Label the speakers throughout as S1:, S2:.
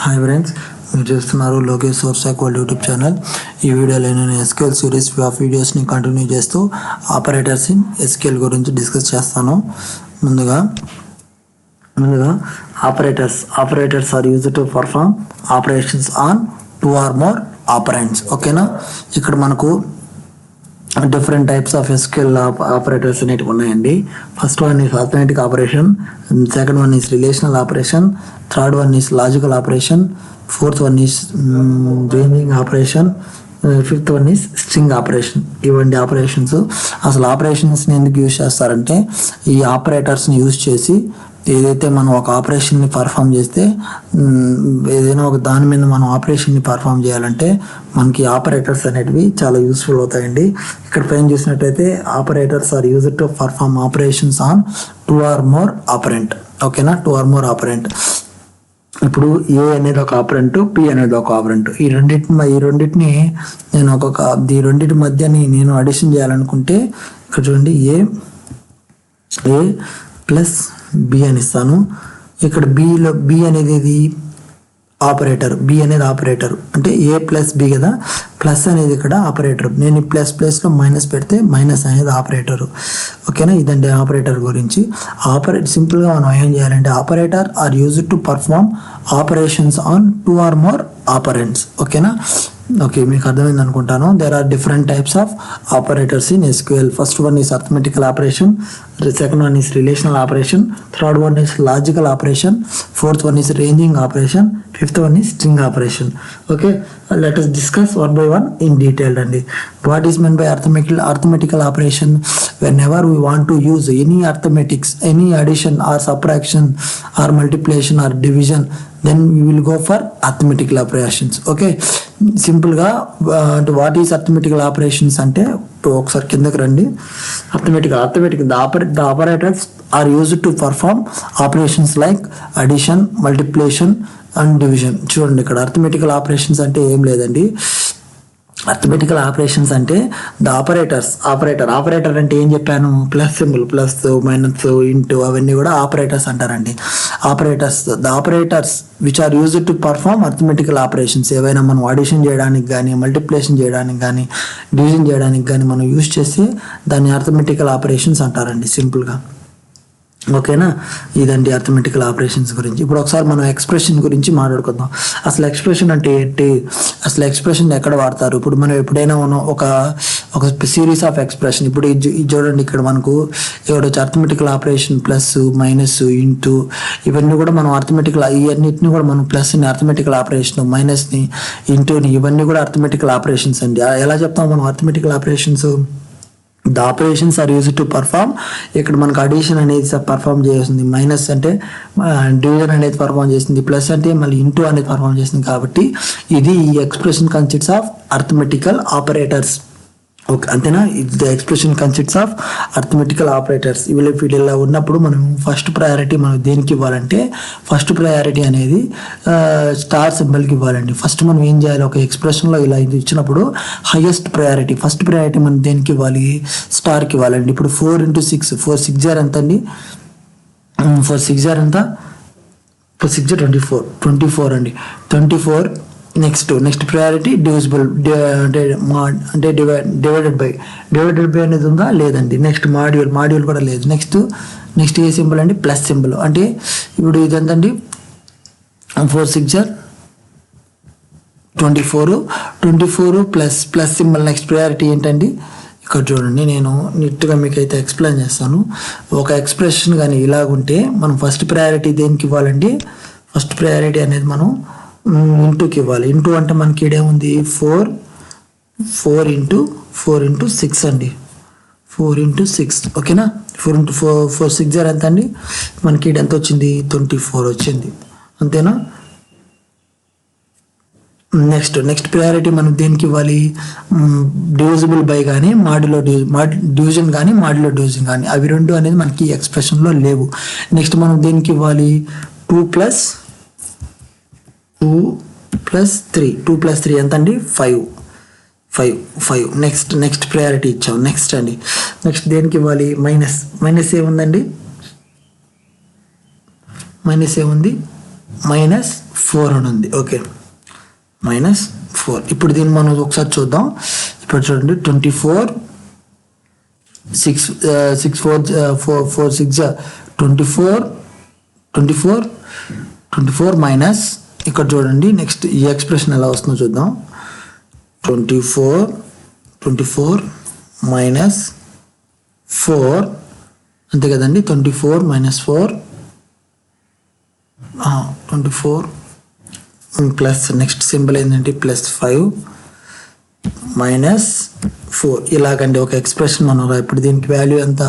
S1: Hi friends, మీరు చూస్తున్నారు Lokesh source వాళ్ళ యూట్యూబ్ ఛానల్. ఈ వీడియోలో నేను ఎస్క్యూఎల్ సిరీస్ ఆఫ్ వీడియోస్ని కంటిన్యూ చేస్తూ ఆపరేటర్స్ ఇన్ ఎస్క్యూఎల్ గురించి డిస్కస్ చేస్తాను. ముందుగా operators are used to perform operations on 2 or more operands. ఓకేనా, ఇక్కడ మనకు different types of SQL operators అనేటివి ఉన్నాయండి. First one is arithmetic operation, second one is relational operation, third one is logical operation, fourth one is ranging operation, fifth one is string operation. ఇవన్నీ operations. అసలు ఆపరేషన్స్ని ఎందుకు use చేస్తారంటే, ఈ ఆపరేటర్స్ని use చేసి ఏదైతే మనం ఒక ఆపరేషన్ని పర్ఫామ్ చేస్తే, ఏదైనా ఒక దాని మీద మనం ఆపరేషన్ని పర్ఫామ్ చేయాలంటే మనకి ఆపరేటర్స్ అనేటివి చాలా యూస్ఫుల్ అవుతాయండి. ఇక్కడ పైన చూసినట్టయితే operators are used to perform operations on 2 or more operand. ఓకేనా, 2 or more ఆపరెంట్. ఇప్పుడు ఏ అనేది ఒక ఆపరెంట్, పి అనేది ఒక ఆపరెంట్. ఈ రెండింటిని నేను ఈ రెండింటి మధ్యని నేను అడిషన్ చేయాలనుకుంటే ఇక్కడ చూడండి, ఏ ప్లస్ బి అని ఇస్తాను. ఇక్కడ బి అనేది ఆపరేటర్, బి అనేది ఆపరేటర్ అంటే ఏ ప్లస్ బి కదా, ప్లస్ అనేది ఇక్కడ ఆపరేటర్. నేను ఈ ప్లస్లో మైనస్ పెడితే మైనస్ అనేది ఆపరేటర్. ఓకేనా, ఇదండి ఆపరేటర్ గురించి. సింపుల్గా మనం ఏం చేయాలంటే, operator are used to perform operations on 2 or more operands. ఓకేనా, ఓకే, మీకు అర్థమైంది అనుకుంటాను. There are different types of operators in SQL. First one is arithmetical operation, second one is relational operation, third one is logical operation, fourth one is ranging operation, fifth one is string operation. Okay, let us discuss one by one in detail. And what is meant by arithmetical operation? Whenever we want to use any arithmetics, any addition or subtraction or multiplication or division, then we will go for arithmetical operations. Okay, simple ga what is arithmetical operations ante ఒకసారి కిందకి రండి. arithmetic the operators are used to perform operations like addition, multiplication and division. చూడండి, ఇక్కడ arithmetical operations అంటే ఏం లేదండి. Arithmetical operations అంటే the operator అంటే ఏం చెప్పాను, plus symbol, plus minus into అవన్నీ కూడా ఆపరేటర్స్ అంటారండి. The operators which are used to perform arithmetical operations. ఏవైనా మనం అడిషన్ చేయడానికి కానీ, మల్టిప్లికేషన్ చేయడానికి కానీ, డివిజన్ చేయడానికి కానీ మనం యూజ్ చేస్తే దాన్ని అర్థమెటికల్ ఆపరేషన్స్ అంటారండి సింపుల్గా. ఓకేనా, ఇదండి అర్థమెటికల్ ఆపరేషన్స్ గురించి. ఇప్పుడు ఒకసారి మనం ఎక్స్ప్రెషన్ గురించి మాట్లాడుకుందాం. అసలు ఎక్స్ప్రెషన్ అంటే ఏంటి, అసలు ఎక్స్ప్రెషన్ ఎక్కడ వాడతారు? ఇప్పుడు మనం ఎప్పుడైనా ఒక సిరీస్ ఆఫ్ ఎక్స్ప్రెషన్, ఇప్పుడు చూడండి, ఇక్కడ మనకు వచ్చి arithmetical operation plus, minus, into, ఇవన్నీ కూడా మనం ఇవన్నిటిని కూడా మనం ప్లస్ని అర్థమెటికల్ ఆపరేషన్, మైనస్ని, ఇంటూని, ఇవన్నీ కూడా అర్థమెటికల్ ఆపరేషన్స్ అండి. ఎలా చెప్తాం మనం arithmetical operations? The operations are used to perform. ఇక్కడ మనకు అడిషన్ అనేది పర్ఫామ్ చేస్తుంది, మైనస్ అంటే డివిజన్ అనేది పర్ఫామ్ చేస్తుంది, ప్లస్ అంటే మళ్ళీ ఇంటూ అనేది పర్ఫామ్ చేస్తుంది. కాబట్టి ఇది ఈ expression consists of arithmetical operators. Okay, అంతేనా? The expression consists of arithmetical operators. వీటిలో ఉన్నప్పుడు మనం ఫస్ట్ ప్రయారిటీ మనం దేనికి ఇవ్వాలంటే, ఫస్ట్ ప్రయారిటీ అనేది స్టార్ సింబల్కి ఇవ్వాలండి. ఫస్ట్ మనం ఏం చేయాలి, ఒక ఎక్స్ప్రెషన్లో ఇలా ఇది ఇచ్చినప్పుడు హైయెస్ట్ ప్రయారిటీ, ఫస్ట్ ప్రయారిటీ మనం దేనికి ఇవ్వాలి, స్టార్కి ఇవ్వాలండి. ఇప్పుడు 4 × 6, 4 6 జార్ ఎంత అండి, 4 6 జార్ ఎంత, 4 6 జార్ 24 అండి, 24. నెక్స్ట్ ప్రయారిటీ డివిజిబుల్ అంటే డివైడెడ్ బై అనేది ఉందా, లేదండి. నెక్స్ట్ మాడ్యూల్ కూడా లేదు. నెక్స్ట్ ఏ సింబల్ అండి, ప్లస్ సింబల్. అంటే ఇప్పుడు ఇది ఎంతండి, 4 6 జార్ 24 ప్లస్ సింబల్. నెక్స్ట్ ప్రయారిటీ ఏంటండి, ఇక్కడ చూడండి, నేను నీట్గా మీకు అయితే ఎక్స్ప్లెయిన్ చేస్తాను. ఒక ఎక్స్ప్రెషన్ కానీ ఇలాగుంటే మనం ఫస్ట్ ప్రయారిటీ దేనికి ఇవ్వాలండి, ఫస్ట్ ప్రయారిటీ అనేది మనం ఇంటూకి ఇవ్వాలి. ఇంటూ అంటే మనకి ఇదేముంది, 4 × 6 అండి, 4 × 6. ఓకేనా, 4 6 జార్ ఎంత అండి, మనకి ఇది ఎంత వచ్చింది, 24 వచ్చింది, అంతేనా? నెక్స్ట్ ప్రయారిటీ మనం దేనికి ఇవ్వాలి, డివిజిబుల్ బై కానీ, డివిజన్ కానీ, మాడ్యులో డివిజన్ కానీ, అవి రెండు అనేది మనకి ఎక్స్ప్రెషన్లో లేవు. నెక్స్ట్ మనం దేనికి ఇవ్వాలి, 2 + 3 ఎంత అండి, 5. నెక్స్ట్ ప్రయారిటీ ఇచ్చాం. నెక్స్ట్ దేనికి ఇవ్వాలి, మైనస్ ఏముందండి, -4 -4 అని ఉంది. ఓకే, -4. ఇప్పుడు దీన్ని మనం ఒకసారి చూద్దాం. ఇప్పుడు చూడండి 24 6 4 6 24 మైనస్ ఇక్కడ చూడండి నెక్స్ట్ ఈ ఎక్స్ప్రెషన్ ఎలా వస్తుందో చూద్దాం. 24 మైనస్ 4 అంతే కదండి. 24 మైనస్ 4 24 ప్లస్ నెక్స్ట్ సింబల్ ఏంటంటే +5 -4 ఇలాగండి ఒక ఎక్స్ప్రెషన్ మనం ఇప్పుడు దీనికి వాల్యూ ఎంత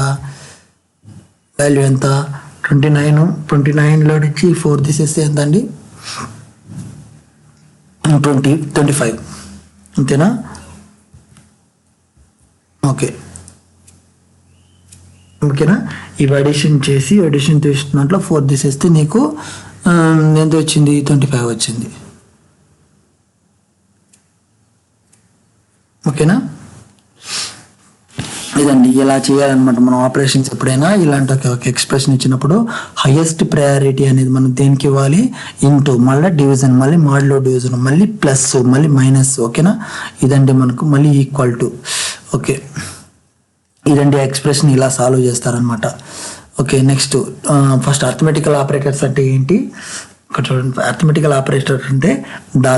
S1: 29లో నుంచి 4 తీసేస్తే ఎంత అండి 25 అంతేనా. ఓకేనా. ఇవి అడిషన్ చేసిన దాంట్లో 4 తీసేస్తే నీకు ఎంత వచ్చింది 25 వచ్చింది. ఓకేనా. ఇదండి ఇలా చేయాలన్నమాట మనం ఆపరేషన్స్. ఎప్పుడైనా ఇలాంటి ఒక ఎక్స్ప్రెషన్ ఇచ్చినప్పుడు హైయెస్ట్ ప్రయారిటీ అనేది మనం దేనికి ఇవ్వాలి, ఇంటూ మళ్ళీ డివిజన్, మళ్ళీ మాడ్యులో డివిజన్, మళ్ళీ ప్లస్, మళ్ళీ మైనస్. ఓకేనా. ఇదండి మనకు మళ్ళీ ఈక్వల్ టు. ఓకే, ఇదండి ఎక్స్ప్రెషన్ ఇలా సాల్వ్ చేస్తారనమాట. Okay, next first arithmetical operators అంటే ఏంటి ఇక్కడ చూడండి. అర్థమెటికల్ ఆపరేటర్ అంటే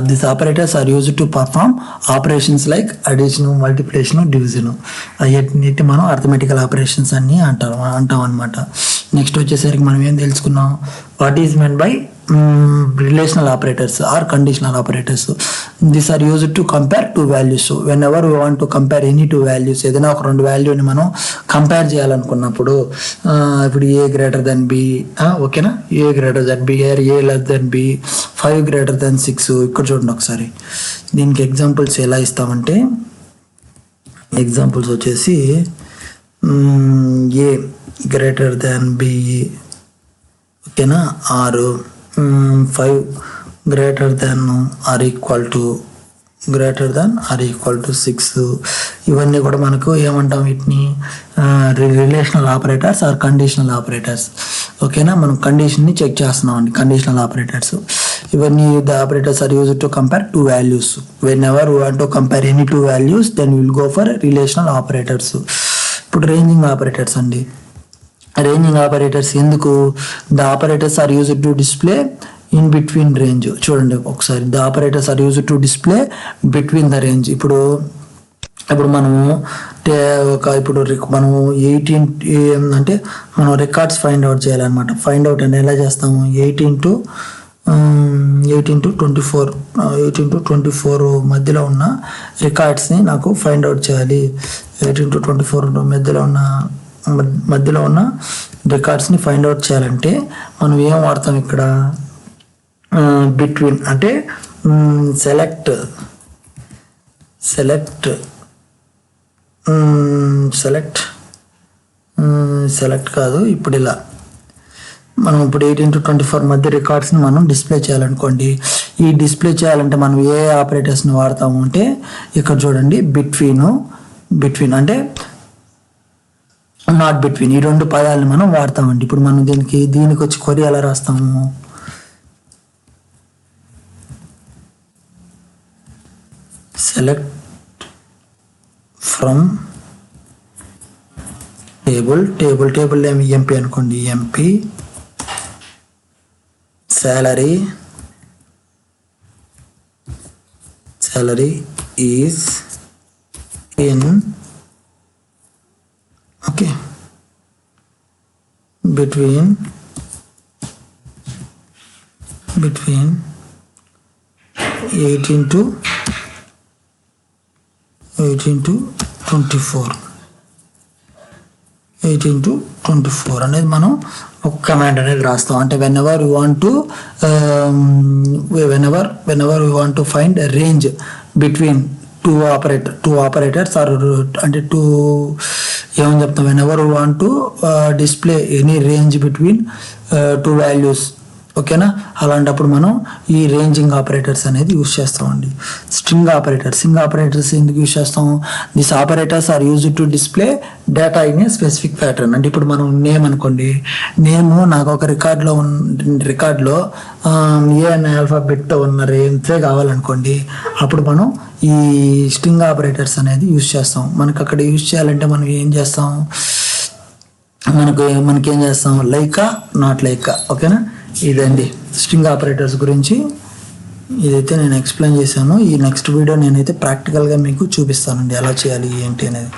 S1: this operators are used to perform operations like addition, multiplication, division. అన్నిటి మనం అర్థమెటికల్ ఆపరేషన్స్ అన్ని అంటాం అనమాట. నెక్స్ట్ వచ్చేసరికి మనం ఏం తెలుసుకున్నాం, what is meant by relational operators or conditional operators. This are used to compare two values. Whenever we want to compare any two values, ఏదైనా ఒక రెండు వాల్యూని మనం కంపేర్ చేయాలనుకున్నప్పుడు ఇప్పుడు ఏ గ్రేటర్ దెన్ బి, ఓకేనా, a greater than b, a less than b, 5 greater than 6. ఇక్కడ చూడండి ఒకసారి దీనికి ఎగ్జాంపుల్స్ ఎలా ఇస్తామంటే, ఎగ్జాంపుల్స్ వచ్చేసి ఏ గ్రేటర్ దెన్ బి, ఓకేనా, 6 5 greater than or equal to 6. ఇవన్నీ కూడా మనకు ఏమంటాం, వీటిని relational operators or conditional operators. ఓకేనా, మనం కండిషన్ని చెక్ చేస్తున్నాం అండి, కండిషనల్ ఆపరేటర్స్. ఇవన్నీ the operators are used to compare two values. Whenever we want to compare any two values then will go for relational operators. ఇప్పుడు ranging operators అండి. Ranging operators ఎందుకు, the operators are used to display in between range. చూడండి ఒకసారి, the operators are used to display between the range. ఇప్పుడు మనము ఇప్పుడు మనము 18 అంటే మనం రికార్డ్స్ ఫైండ్ అవుట్ చేయాలన్నమాట. ఫైండ్ అవుట్ అని ఎలా చేస్తాము, 18 to 24 మధ్యలో ఉన్న రికార్డ్స్ని నాకు ఫైండ్ అవుట్ చేయాలి. 18 to 24 మధ్యలో ఉన్న రికార్డ్స్ని ఫైండ్ అవుట్ చేయాలంటే మనం ఏం వాడతాం ఇక్కడ, బిట్వీన్ అంటే సెలెక్ట్ కాదు. ఇప్పుడు ఇలా మనం ఇప్పుడు 18 to 24 మధ్య రికార్డ్స్ని మనం డిస్ప్లే చేయాలనుకోండి. ఈ డిస్ప్లే చేయాలంటే మనం ఏ ఆపరేటర్స్ని వాడతాము అంటే ఇక్కడ చూడండి, బిట్వీన్ అంటే నాట్ బిట్వీన్, ఈ రెండు పదాలను మనం వాడతామండి. ఇప్పుడు మనం దీనికి వచ్చి కొరి ఎలా రాస్తాము, సెలెక్ట్ ఫ్రమ్ టేబుల్ ఏమి ఎంపీ అనుకోండి, MP salary is in, okay, between 18 to 24 అనేది మనం ఒక కమాండ్ అనేది రాస్తాం. అంటే whenever you want to find range between two operators are అంటే ఏమని చెప్తాం, whenever you want to display any range between two values ఓకేనా. అలాంటప్పుడు మనం ఈ రేంజింగ్ ఆపరేటర్స్ అనేది యూజ్ చేస్తామండి. స్ట్రింగ్ ఆపరేటర్స్ ఎందుకు యూజ్ చేస్తాం? This operators are use to display data in a specific pattern. అంటే ఇప్పుడు మనం నేమ్ అనుకోండి, నేమ్ నాకు ఒక రికార్డ్లో ఏ అనే ఆల్ఫాబెట్తో ఉన్న రేంజే కావాలనుకోండి, అప్పుడు మనం ఈ స్ట్రింగ్ ఆపరేటర్స్ అనేది యూజ్ చేస్తాం. మనకు అక్కడ యూజ్ చేయాలంటే మనం ఏం చేస్తాం, మనకేం చేస్తాం, లైకా నాట్ లైకా. ఓకేనా. ఇదండి స్ట్రింగ్ ఆపరేటర్స్ గురించి. ఇదైతే నేను ఎక్స్ప్లెయిన్ చేశాను. ఈ నెక్స్ట్ వీడియో నేనైతే ప్రాక్టికల్గా మీకు చూపిస్తానండి ఎలా చేయాలి ఏంటి అనేది.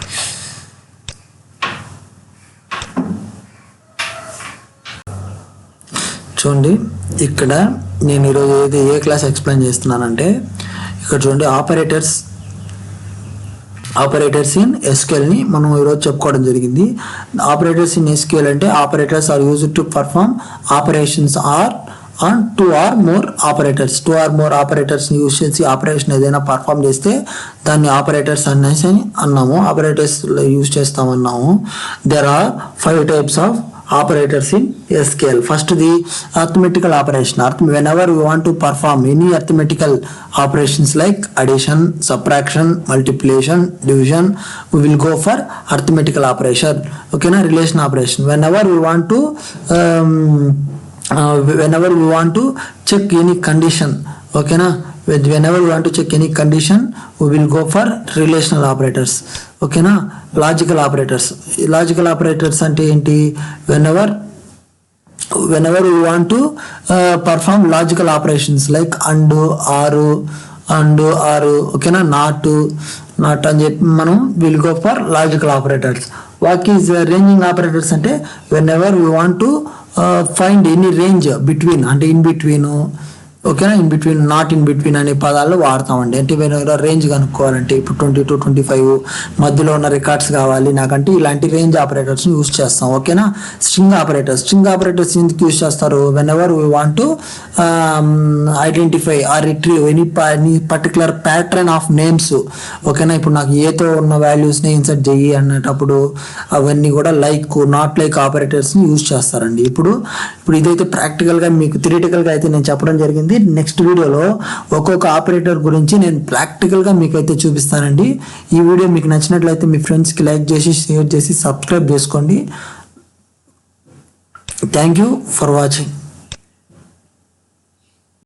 S1: చూడండి, ఇక్కడ నేను ఈరోజు ఏదైతే ఏ క్లాస్ ఎక్స్ప్లెయిన్ చేస్తున్నానంటే, ఇక్కడ చూడండి ఆపరేటర్స్ ఇన్ ఎస్క్యూఎల్ని మనం ఈరోజు చెప్పుకోవడం జరిగింది. ఆపరేటర్స్ ఇన్ ఎస్క్యూఎల్ అంటే operators are used to perform operations on 2 or more ఆపరేటర్స్ని యూజ్ చేసి ఆపరేషన్ ఏదైనా పర్ఫామ్ చేస్తే దాన్ని ఆపరేటర్స్ అనేసి అన్నాము, ఆపరేటర్స్ యూజ్ చేస్తామన్నాము. There are 5 types of operators in SQL. First, the arithmetical operation. Whenever we want to perform any arithmetical operations like addition, subtraction, multiplication, division, we will go for arithmetical operation. Okay na, relation operation. Whenever we want to check any condition, okay na, whenever we want to check any condition, we will go for relational operators. Okay na. Logical operators ante enti, whenever we want to perform logical operations like undo, or okay na, not అని చెప్పి మనం will go for logical operators. What is ranging operators ante, whenever we want to find any range between, అంటే in between, ఓకేనా, in between, not in between అనే పదాలు వాడతామండి. అంటే range కనుక్కోవాలంటే ఇప్పుడు 20 to 25 మధ్యలో ఉన్న రికార్డ్స్ కావాలి నాకంటే, ఇలాంటి రేంజ్ ఆపరేటర్స్ని యూజ్ చేస్తాం. ఓకేనా. స్ట్రింగ్ ఆపరేటర్స్ ఎందుకు యూజ్ చేస్తారు? Whenever we want to identify or retrieve any particular pattern of names. ఓకేనా. ఇప్పుడు నాకు ఏతో ఉన్న వాల్యూస్ని ఇన్సర్ట్ చెయ్యి అన్నటప్పుడు అవన్నీ కూడా లైక్, నాట్ లైక్ ఆపరేటర్స్ని యూజ్ చేస్తారండి. ఇప్పుడు ఇదైతే ప్రాక్టికల్గా మీకు, థియరిటికల్గా అయితే నేను చెప్పడం జరిగింది. నెక్స్ట్ వీడియోలో ఒక్కొక్క ఆపరేటర్ గురించి నేను ప్రాక్టికల్గా మీకు అయితే చూపిస్తానండి. ఈ వీడియో మీకు నచ్చినట్లయితే మీ ఫ్రెండ్స్కి లైక్ చేసి, షేర్ చేసి, సబ్స్క్రైబ్ చేసుకోండి. Thank you for watching.